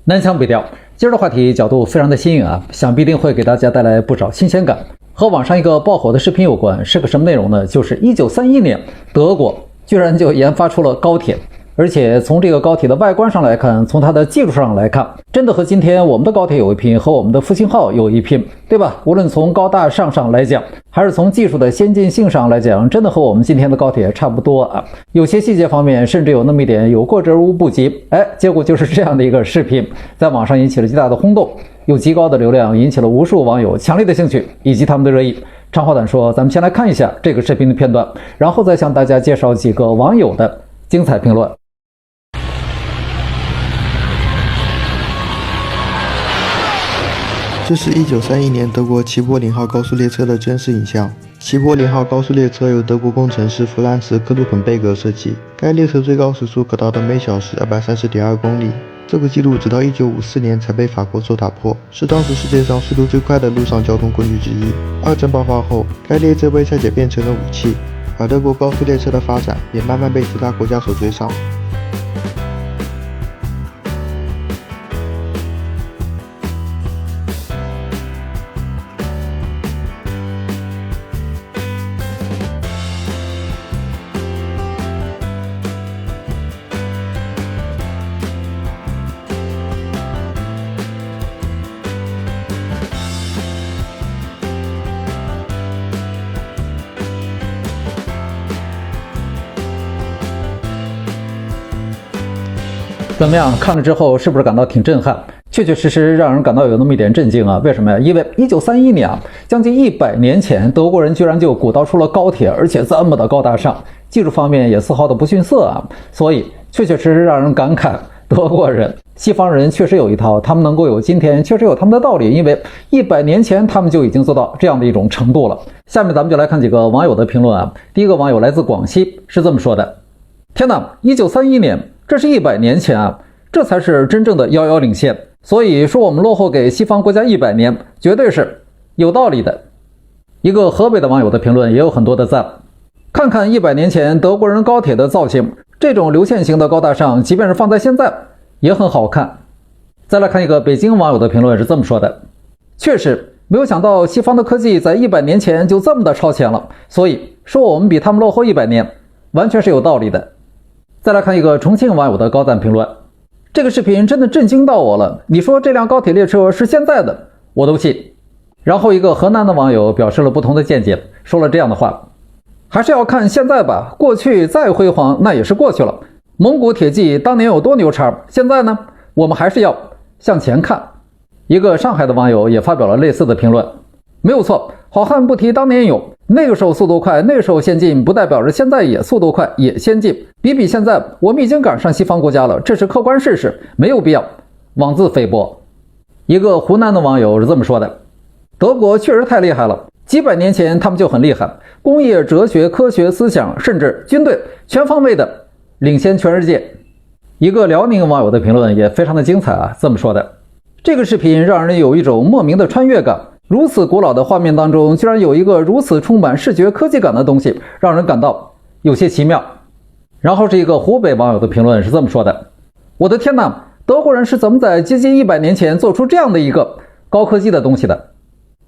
南腔北调，今儿的话题角度非常的新颖啊，想必定会给大家带来不少新鲜感。和网上一个爆火的视频有关，是个什么内容呢？就是1931年，德国居然就研发出了高铁，而且从这个高铁的外观上来看，从它的技术上来看，真的和今天我们的高铁有一拼，和我们的复兴号有一拼，对吧？无论从高大上来讲，还是从技术的先进性上来讲，真的和我们今天的高铁差不多啊。有些细节方面甚至有那么一点有过之而无不及。结果就是这样的一个视频，在网上引起了极大的轰动，有极高的流量，引起了无数网友强烈的兴趣以及他们的热议。长话短说，咱们先来看一下这个视频的片段，然后再向大家介绍几个网友的精彩评论。这是1931年德国齐柏林号高速列车的真实影像。齐柏林号高速列车由德国工程师弗兰茨·克鲁肯贝格设计，该列车最高时速可达到每小时230.2公里。这个记录直到1954年才被法国所打破，是当时世界上速度最快的陆上交通工具之一。二战爆发后，该列车被拆解变成了武器，而德国高速列车的发展也慢慢被其他国家所追上。怎么样？看了之后是不是感到挺震撼？确确实实让人感到有那么一点震惊啊！为什么呀？因为1931年啊，将近100年前，德国人居然就鼓捣出了高铁，而且这么的高大上，技术方面也丝毫的不逊色啊！所以确确实实让人感慨，德国人、西方人确实有一套，他们能够有今天，确实有他们的道理，因为100年前他们就已经做到这样的一种程度了。下面咱们就来看几个网友的评论啊。第一个网友来自广西，是这么说的：天哪，1931年。这是100年前啊，这才是真正的遥遥领先。所以说我们落后给西方国家100年，绝对是有道理的。一个河北的网友的评论也有很多的赞。看看100年前德国人高铁的造型，这种流线型的高大上，即便是放在现在也很好看。再来看一个北京网友的评论是这么说的：确实没有想到西方的科技在100年前就这么的超前了，所以说我们比他们落后100年，完全是有道理的。再来看一个重庆网友的高赞评论：这个视频真的震惊到我了，你说这辆高铁列车是现在的，我都信。然后一个河南的网友表示了不同的见解，说了这样的话：还是要看现在吧，过去再辉煌那也是过去了，蒙古铁骑当年有多牛叉，现在呢，我们还是要向前看。一个上海的网友也发表了类似的评论：没有错，好汉不提当年勇，那个时候速度快，那个时候先进，不代表着现在也速度快也先进，比现在我们已经赶上西方国家了，这是客观事实，没有必要妄自菲薄。一个湖南的网友是这么说的：德国确实太厉害了，几百年前他们就很厉害，工业、哲学、科学、思想，甚至军队，全方位的领先全世界。一个辽宁网友的评论也非常的精彩啊，这么说的：这个视频让人有一种莫名的穿越感，如此古老的画面当中，居然有一个如此充满视觉科技感的东西，让人感到有些奇妙。然后是一个湖北网友的评论是这么说的：我的天哪，德国人是怎么在接近100年前做出这样的一个高科技的东西的？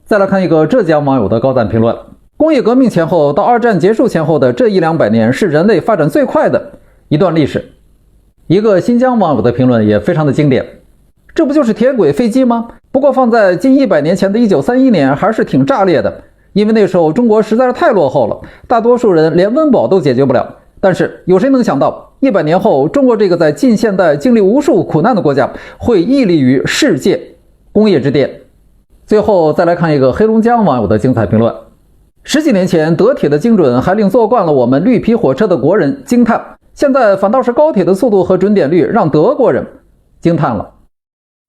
再来看一个浙江网友的高赞评论：工业革命前后到二战结束前后的这100-200年是人类发展最快的一段历史。一个新疆网友的评论也非常的经典：这不就是铁轨飞机吗？不过放在近100年前的1931年还是挺炸裂的，因为那时候中国实在是太落后了，大多数人连温饱都解决不了。但是有谁能想到100年后，中国这个在近现代经历无数苦难的国家会屹立于世界工业之巅。最后再来看一个黑龙江网友的精彩评论：十几年前德铁的精准还令坐惯了我们绿皮火车的国人惊叹，现在反倒是高铁的速度和准点率让德国人惊叹了。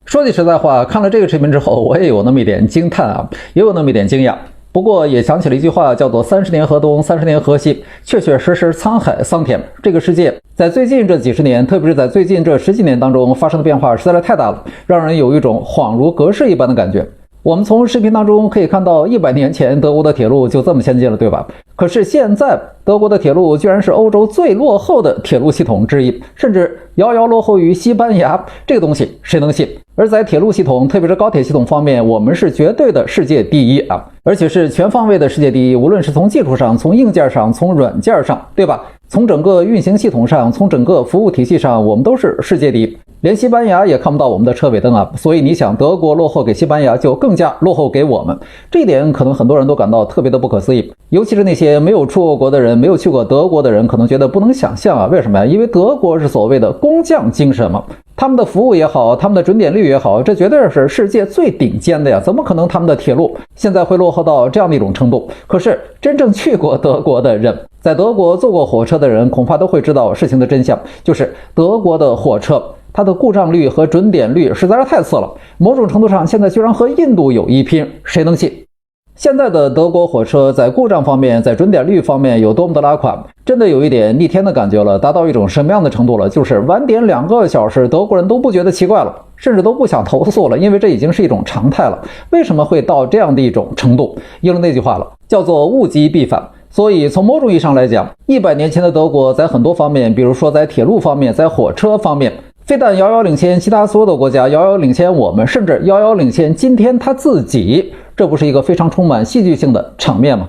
说句实在话，看了这个视频之后，我也有那么一点惊叹啊，也有那么一点惊讶。不过也想起了一句话，叫做30年河东，30年河西，确确实实沧海桑田。这个世界在最近这几十年，特别是在最近这10几年当中发生的变化实在是太大了，让人有一种恍如隔世一般的感觉。我们从视频当中可以看到，100年前德国的铁路就这么先进了，对吧？可是现在德国的铁路居然是欧洲最落后的铁路系统之一，甚至遥遥落后于西班牙，这个东西谁能信？而在铁路系统，特别是高铁系统方面，我们是绝对的世界第一啊，而且是全方位的世界第一，无论是从技术上、从硬件上、从软件上，对吧？从整个运行系统上，从整个服务体系上，我们都是世界第一，连西班牙也看不到我们的车尾灯啊！所以你想，德国落后给西班牙，就更加落后给我们。这一点可能很多人都感到特别的不可思议，尤其是那些没有出过国的人，没有去过德国的人，可能觉得不能想象啊！为什么呀？因为德国是所谓的工匠精神嘛，他们的服务也好，他们的准点率也好，这绝对是世界最顶尖的呀！怎么可能他们的铁路现在会落后到这样的一种程度？可是真正去过德国的人，在德国坐过火车的人，恐怕都会知道事情的真相，就是德国的火车它的故障率和准点率实在是太次了，某种程度上现在居然和印度有一拼，谁能信？现在的德国火车在故障方面，在准点率方面有多么的拉垮，真的有一点逆天的感觉了，达到一种什么样的程度了？就是晚点2个小时，德国人都不觉得奇怪了，甚至都不想投诉了，因为这已经是一种常态了。为什么会到这样的一种程度？应了那句话了，叫做物极必反。所以从某种意义上来讲，100年前的德国在很多方面，比如说在铁路方面，在火车方面，非但遥遥领先其他所有的国家，遥遥领先我们，甚至遥遥领先今天他自己，这不是一个非常充满戏剧性的场面吗？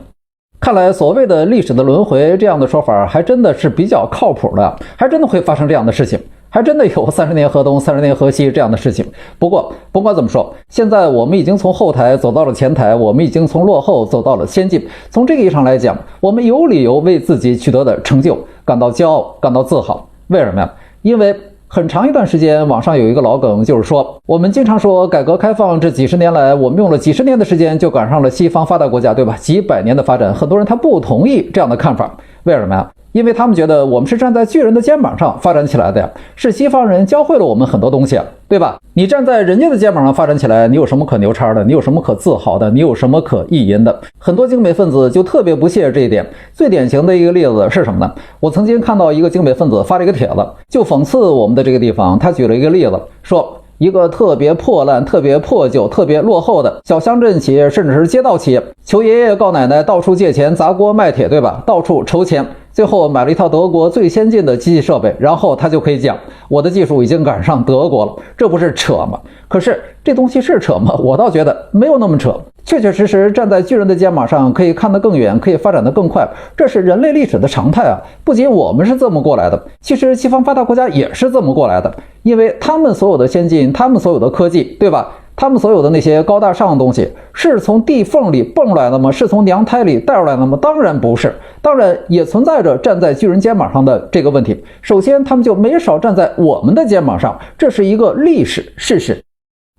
看来所谓的历史的轮回这样的说法还真的是比较靠谱的，还真的会发生这样的事情，还真的有30年河东30年河西这样的事情。不过甭管怎么说，现在我们已经从后台走到了前台，我们已经从落后走到了先进，从这个意义上来讲，我们有理由为自己取得的成就感到骄傲，感到自豪。为什么呀？因为很长一段时间，网上有一个老梗，就是说我们经常说改革开放这几十年来，我们用了几十年的时间就赶上了西方发达国家，对吧？几百年的发展，很多人他不同意这样的看法。为什么呀？因为他们觉得我们是站在巨人的肩膀上发展起来的呀，是西方人教会了我们很多东西啊，对吧？你站在人家的肩膀上发展起来，你有什么可牛叉的？你有什么可自豪的？你有什么可意淫的？很多精美分子就特别不屑这一点。最典型的一个例子是什么呢？我曾经看到一个精美分子发了一个帖子，就讽刺我们的这个地方。他举了一个例子，说一个特别破烂、特别破旧、特别落后的小乡镇企业，甚至是街道企业，求爷爷告奶奶，到处借钱砸锅卖铁，对吧？到处筹钱，最后买了一套德国最先进的机器设备，然后他就可以讲我的技术已经赶上德国了，这不是扯吗？可是这东西是扯吗？我倒觉得没有那么扯，确确实实站在巨人的肩膀上，可以看得更远，可以发展得更快，这是人类历史的常态啊！不仅我们是这么过来的，其实西方发达国家也是这么过来的，因为他们所有的先进，他们所有的科技，对吧？他们所有的那些高大上的东西，是从地缝里蹦出来的吗？是从娘胎里带出来的吗？当然不是，当然也存在着站在巨人肩膀上的这个问题。首先，他们就没少站在我们的肩膀上，这是一个历史事实。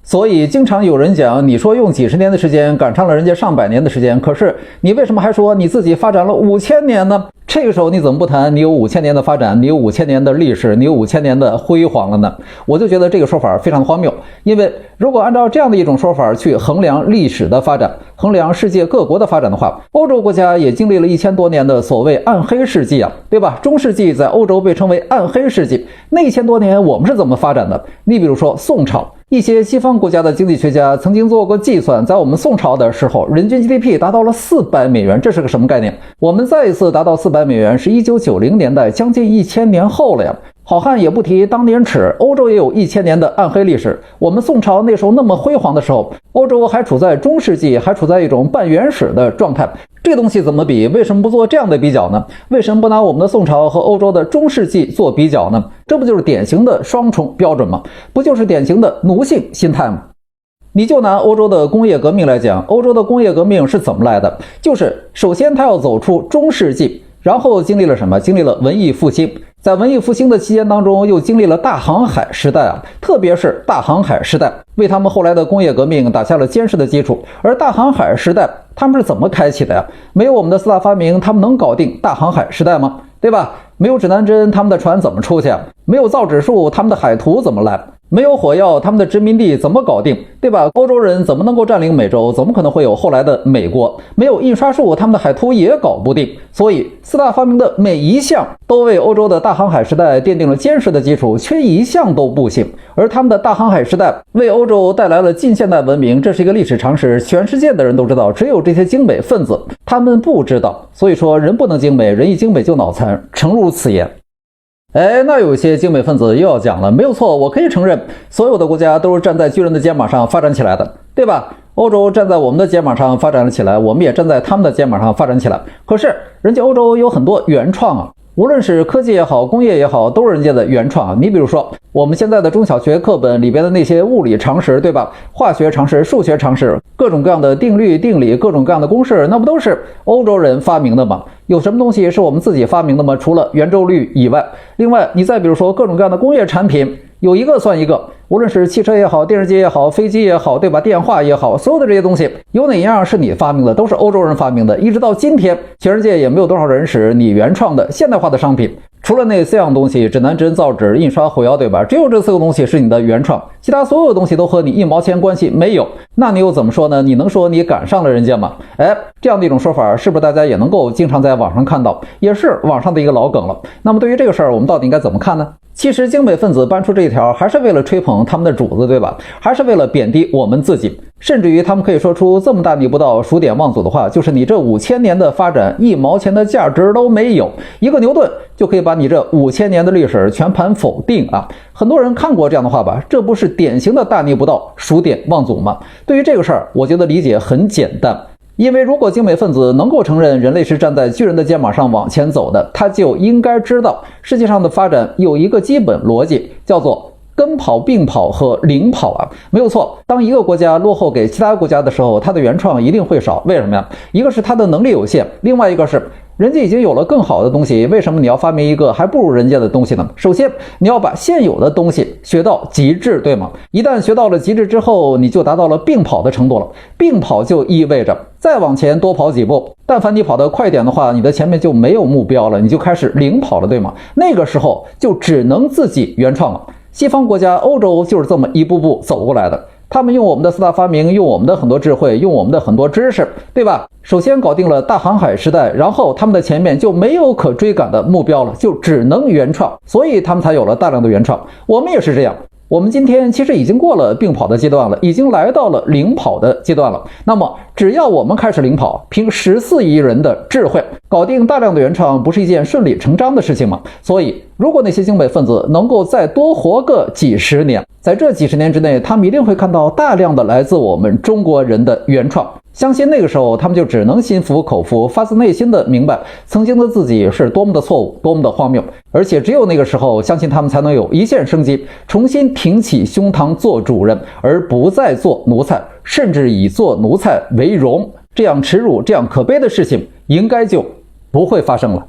所以经常有人讲，你说用几十年的时间赶上了人家上百年的时间，可是你为什么还说你自己发展了5000年呢？这个时候你怎么不谈你有5000年的发展，你有5000年的历史，你有5000年的辉煌了呢？我就觉得这个说法非常荒谬，因为如果按照这样的一种说法去衡量历史的发展，衡量世界各国的发展的话，欧洲国家也经历了1000多年的所谓暗黑世纪啊，对吧？中世纪在欧洲被称为暗黑世纪，那1000多年我们是怎么发展的？你比如说宋朝，一些西方国家的经济学家曾经做过计算，在我们宋朝的时候，人均 GDP 达到了400美元，这是个什么概念？我们再一次达到400美元是1990年代，将近1000年后了呀。好汉也不提当年耻，欧洲也有1000年的暗黑历史。我们宋朝那时候那么辉煌的时候，欧洲还处在中世纪，还处在一种半原始的状态。这东西怎么比？为什么不做这样的比较呢？为什么不拿我们的宋朝和欧洲的中世纪做比较呢？这不就是典型的双重标准吗？不就是典型的奴性心态吗？你就拿欧洲的工业革命来讲，欧洲的工业革命是怎么来的？就是首先它要走出中世纪，然后经历了什么？经历了文艺复兴。在文艺复兴的期间当中，又经历了大航海时代啊，特别是大航海时代为他们后来的工业革命打下了坚实的基础。而大航海时代他们是怎么开启的呀？没有我们的4大发明，他们能搞定大航海时代吗？对吧？没有指南针，他们的船怎么出去啊？没有造纸术，他们的海图怎么来？没有火药，他们的殖民地怎么搞定？对吧？欧洲人怎么能够占领美洲？怎么可能会有后来的美国？没有印刷术，他们的海图也搞不定。所以四大发明的每一项都为欧洲的大航海时代奠定了坚实的基础，缺一项都不行。而他们的大航海时代为欧洲带来了近现代文明，这是一个历史常识，全世界的人都知道，只有这些精美分子他们不知道。所以说人不能精美，人一精美就脑残，诚如此言。那有些精美分子又要讲了，没有错，我可以承认，所有的国家都是站在巨人的肩膀上发展起来的，对吧？欧洲站在我们的肩膀上发展了起来，我们也站在他们的肩膀上发展起来。可是人家欧洲有很多原创啊，无论是科技也好，工业也好，都是人家的原创。你比如说我们现在的中小学课本里边的那些物理常识，对吧？化学常识、数学常识，各种各样的定律、定理，各种各样的公式，那不都是欧洲人发明的吗？有什么东西是我们自己发明的吗？除了圆周率以外。另外你再比如说各种各样的工业产品，有一个算一个，无论是汽车也好，电视机也好，飞机也好，对吧？电话也好，所有的这些东西有哪一样是你发明的？都是欧洲人发明的。一直到今天，全世界也没有多少人使你原创的现代化的商品，除了那4样东西，指南针、造纸、印刷、火药，对吧？只有这4个东西是你的原创，其他所有东西都和你1毛钱关系没有。那你又怎么说呢？你能说你赶上了人家吗？这样的一种说法，是不是大家也能够经常在网上看到，也是网上的一个老梗了。那么对于这个事儿，我们到底应该怎么看呢？其实精美分子搬出这一条，还是为了吹捧他们的主子，对吧？还是为了贬低我们自己。甚至于他们可以说出这么大逆不道、数典忘祖的话，就是你这5000年的发展1毛钱的价值都没有，一个牛顿就可以把你这5000年的历史全盘否定啊！很多人看过这样的话吧，这不是典型的大逆不道、数典忘祖吗？对于这个事儿，我觉得理解很简单。因为如果精美分子能够承认人类是站在巨人的肩膀上往前走的，他就应该知道世界上的发展有一个基本逻辑，叫做跟跑、并跑和领跑啊，没有错。当一个国家落后给其他国家的时候，它的原创一定会少。为什么呀？一个是它的能力有限，另外一个是人家已经有了更好的东西，为什么你要发明一个还不如人家的东西呢？首先你要把现有的东西学到极致，对吗？一旦学到了极致之后，你就达到了并跑的程度了。并跑就意味着再往前多跑几步，但凡你跑得快一点的话，你的前面就没有目标了，你就开始领跑了，对吗？那个时候就只能自己原创了。西方国家欧洲就是这么一步步走过来的，他们用我们的4大发明，用我们的很多智慧，用我们的很多知识，对吧？首先搞定了大航海时代，然后他们的前面就没有可追赶的目标了，就只能原创，所以他们才有了大量的原创。我们也是这样，我们今天其实已经过了并跑的阶段了，已经来到了领跑的阶段了。那么只要我们开始领跑，凭14亿人的智慧搞定大量的原创，不是一件顺理成章的事情吗？所以如果那些精美分子能够再多活个几十年，在这几十年之内，他们一定会看到大量的来自我们中国人的原创。相信那个时候他们就只能心服口服，发自内心的明白曾经的自己是多么的错误，多么的荒谬。而且只有那个时候，相信他们才能有一线生机，重新挺起胸膛做主人，而不再做奴才，甚至以做奴才为荣。这样耻辱、这样可悲的事情应该就不会发生了。